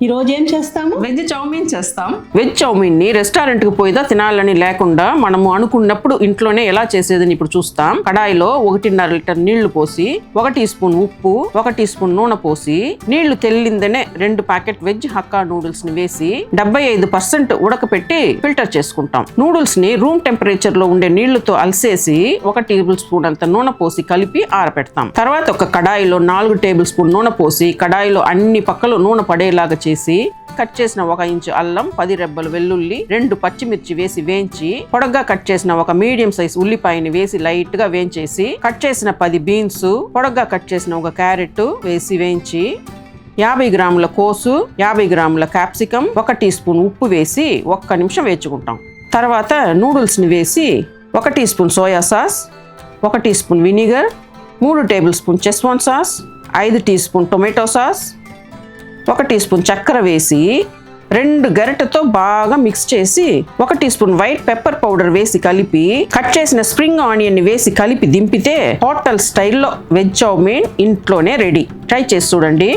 ఈ రోజు ఏం చేస్తాము? వెజ్ చౌమీన్ చేస్తాం. వెజ్ చౌమీన్ ని రెస్టారెంట్ కి పోయిదా తినాలని లేకుండా మనము అనుకున్నప్పుడు ఇంట్లోనే ఎలా చేసేదని ఇప్పుడు చూస్తాం. కడాయిలో 1.5 లీటర్ నీళ్లు పోసి 1 టీ స్పూన్ ఉప్పు 1 టీ స్పూన్ నూనె పోసి నీళ్లు తెల్లిందనే 2 ప్యాకెట్ వెజ్ హక్కా నూడిల్స్ ని వేసి 75% ఉడకపెట్టి ఫిల్టర్ చేసుకుంటాం. నూడిల్స్ ని రూమ్ టెంపరేచర్ లో ఉండే నీళ్లతో అలసేసి 1 టేబుల్ స్పూన్ అంత నూనె పోసి కలిపి ఆరపెడతాం. తర్వాత ఒక కడాయిలో 4 టేబుల్ స్పూన్ నూనె పోసి కడాయిలో అన్ని పక్కలు నూనె పడేలాగా చేసి కట్ చేసిన 1 ఇంచు అల్లం 10 రెబ్బలు వెల్లుల్లి 2 పచ్చిమిర్చి వేసి వేయించి పొడగ్గా కట్ చేసిన 1 మీడియం సైజ్ ఉల్లిపాయని వేసి లైట్ గా వేయించేసి కట్ చేసిన 10 బీన్స్ పొడగ్గా కట్ చేసిన 1 క్యారెట్ వేసి వేయించి 50 గ్రాముల కోసు 50 గ్రాముల క్యాప్సికం 1 టీ స్పూన్ ఉప్పు వేసి 1 నిమిషం వేయించుకుంటాం. తర్వాత నూడిల్స్ ని వేసి 1 teaspoon soya sauce 1 teaspoon vinegar 3 tablespoon schezwan sauce 5 teaspoon tomato sauce 1 teaspoon చక్కెర వేసి 2 గరిటెతో బాగా మిక్స్ చేసి 1 teaspoon white pepper powder వేసి కలిపి కట్ చేసిన స్ప్రింగ్ ఆనియన్ వేసి కలిపి దింపితే హోటల్ స్టైల్లో వెజ్ చౌమీన్ ఇంట్లోనే రెడీ. ట్రై చేసి చూడండి.